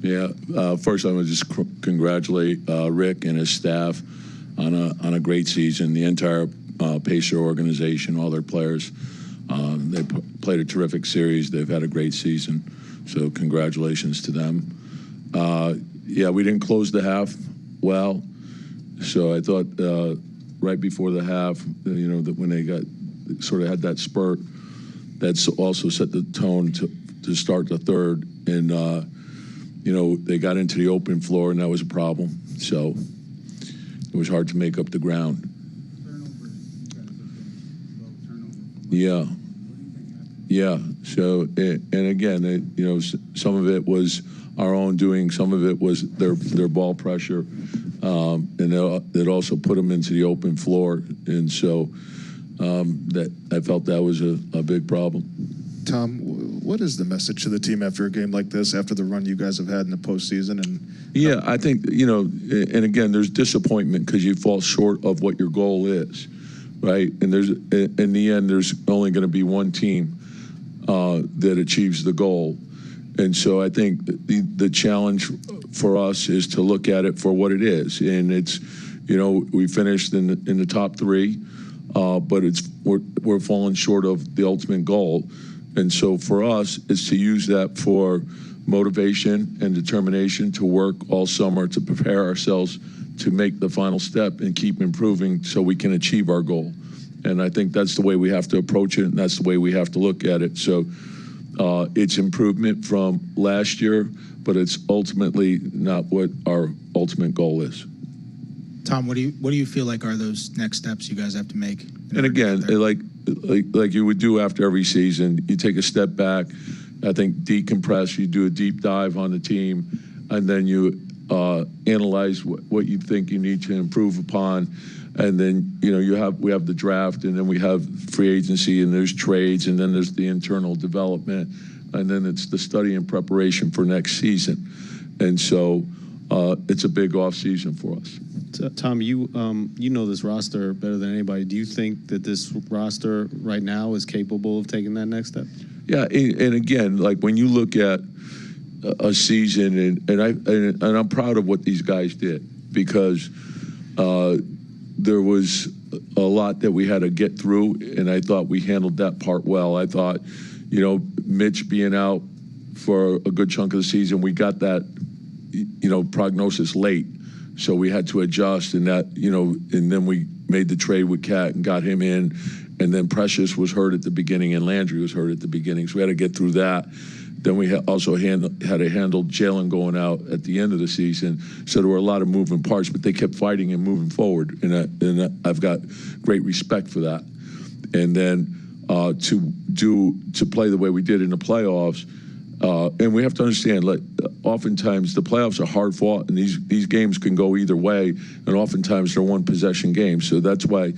Yeah, first I want to just congratulate Rick and his staff on a great season. The entire Pacer organization, all their players, they played a terrific series. They've had a great season, so congratulations to them. Yeah, we didn't close the half well, so I thought right before the half, that when they sort of had that spurt, that's also set the tone to start the third, and they got into the open floor, and that was a problem. So it was hard to make up the ground. Yeah. So, and again, some of it was our own doing. Some of it was their ball pressure, and it also put them into the open floor. And so that I felt that was a big problem. Tom, what is the message to the team after a game like this, after the run you guys have had in the postseason? Yeah, I think, and again, there's disappointment because you fall short of what your goal is, right? And in the end, there's only going to be one team that achieves the goal. And so I think the challenge for us is to look at it for what it is. And it's, we finished in the top three, but we're falling short of the ultimate goal. And so for us, it's to use that for motivation and determination to work all summer to prepare ourselves to make the final step and keep improving so we can achieve our goal. And I think that's the way we have to approach it, and that's the way we have to look at it. So it's improvement from last year, but it's ultimately not what our ultimate goal is. Tom, what do you feel like are those next steps you guys have to make? And again, like you would do after every season, you take a step back, I think decompress, you do a deep dive on the team, and then you analyze what you think you need to improve upon. And then, we have the draft, and then we have free agency, and there's trades, and then there's the internal development, and then it's the study and preparation for next season. And so it's a big off season for us. Tom, you know this roster better than anybody. Do you think that this roster right now is capable of taking that next step? Yeah, and again, like when you look at a season, and I'm proud of what these guys did, because there was a lot that we had to get through, and I thought we handled that part well. I thought, Mitch being out for a good chunk of the season, we got that, prognosis late. So we had to adjust, and and then we made the trade with Cat and got him in, and then Precious was hurt at the beginning and Landry was hurt at the beginning. So we had to get through that. Then we also had to handle Jalen going out at the end of the season. So there were a lot of moving parts, but they kept fighting and moving forward, and I've got great respect for that. And then to play the way we did in the playoffs. And we have to understand, oftentimes the playoffs are hard fought, and these games can go either way, and oftentimes they're one possession games. So that's why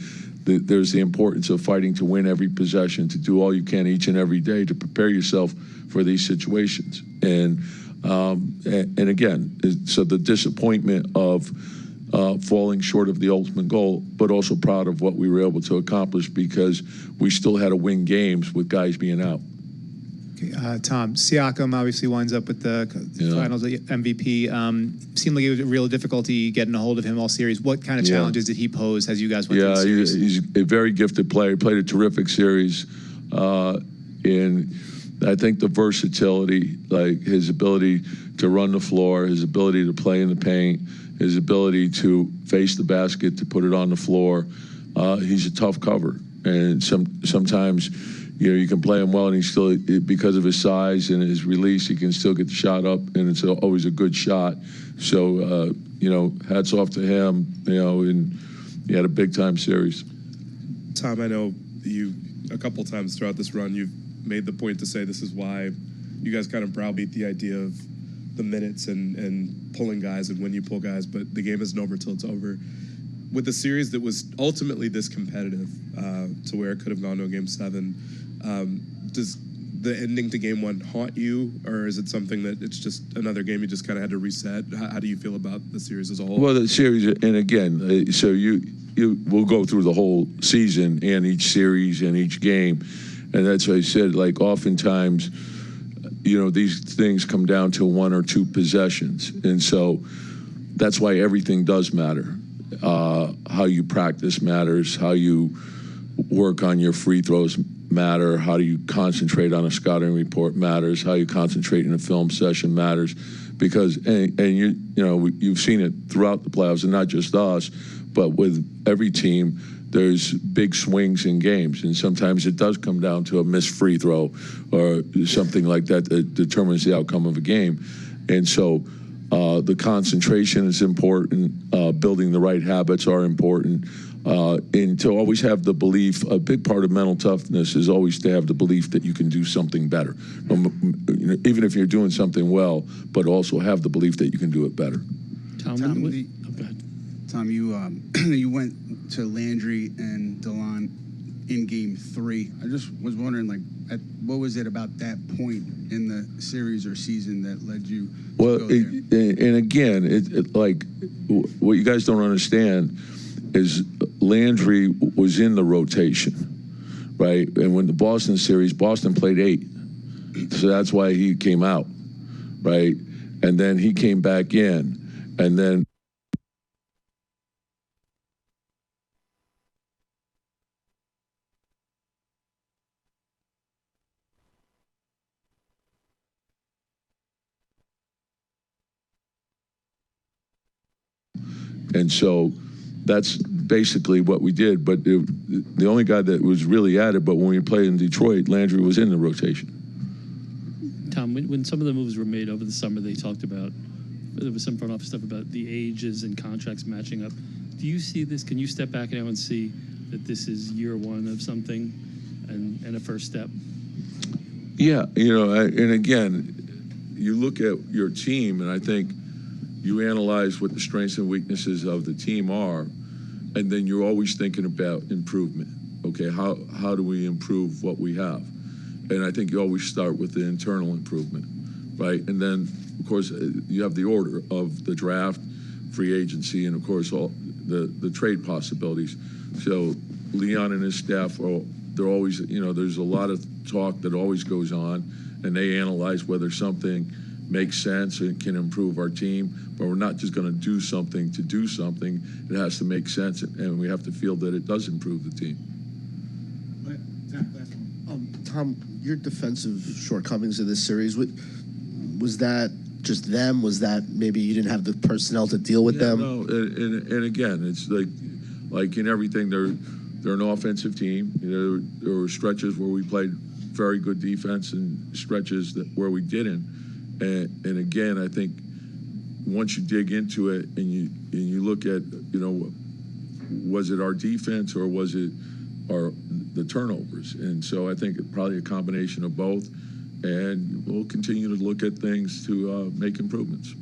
there's the importance of fighting to win every possession, to do all you can each and every day to prepare yourself for these situations. And again, so the disappointment of falling short of the ultimate goal, but also proud of what we were able to accomplish because we still had to win games with guys being out. Tom, Siakam obviously winds up with the finals MVP. Seemed like it was a real difficulty getting a hold of him all series. What kind of challenges did he pose as you guys went through the series? He's a very gifted player. He played a terrific series. And I think the versatility, like his ability to run the floor, his ability to play in the paint, his ability to face the basket, to put it on the floor, he's a tough cover. And sometimes you can play him well, and he's still, because of his size and his release, he can still get the shot up, and it's always a good shot. So, hats off to him, and he had a big-time series. Tom, I know you, a couple times throughout this run, you've made the point to say this is why you guys kind of browbeat the idea of the minutes and pulling guys and when you pull guys, but the game isn't over till it's over. With a series that was ultimately this competitive to where it could have gone to a Game 7, does the ending to Game 1 haunt you, or is it something that it's just another game you just kind of had to reset? How do you feel about the series as a whole? Well, the series, and again, so you will go through the whole season and each series and each game, and that's what I said. Like oftentimes, these things come down to 1 or 2 possessions. And so that's why everything does matter. How you practice matters, how you work on your free throws matter, how do you concentrate on a scouting report matters, how you concentrate in a film session matters, because you've seen it throughout the playoffs, and not just us, but with every team. There's big swings in games, and sometimes it does come down to a missed free throw or something like that that determines the outcome of a game. And so the concentration is important. Building the right habits are important. And to always have the belief, a big part of mental toughness is always to have the belief that you can do something better. Even if you're doing something well, but also have the belief that you can do it better. Tom, go ahead. Tom, you went to Landry and DeLon in Game 3. I just was wondering, what was it about that point in the series or season that led you to go there? And again, what you guys don't understand is Landry was in the rotation, right? And when the Boston series, Boston played 8. So that's why he came out, right? And then he came back in, and then so that's basically what we did. But the only guy that was really at it, but when we played in Detroit, Landry was in the rotation. Tom, when some of the moves were made over the summer, they talked about, there was some front office stuff about the ages and contracts matching up. Do you see this? Can you step back now and see that this is year 1 of something and a first step? Yeah, and again, you look at your team, and I think you analyze what the strengths and weaknesses of the team are, and then you're always thinking about improvement. Okay, how do we improve what we have? And I think you always start with the internal improvement, right? And then, of course, you have the order of the draft, free agency, and of course all the trade possibilities. So Leon and his staff they're always, there's a lot of talk that always goes on, and they analyze whether something makes sense and can improve our team. But we're not just going to do something to do something. It has to make sense, and we have to feel that it does improve the team. Tom, your defensive shortcomings in this series, was that just them? Was that maybe you didn't have the personnel to deal with them? No, and again, it's like in everything, they're an offensive team. There were stretches where we played very good defense and stretches where we didn't. And again, I think once you dig into it and you look at, was it our defense or was it the turnovers? And so I think probably a combination of both. And we'll continue to look at things to make improvements.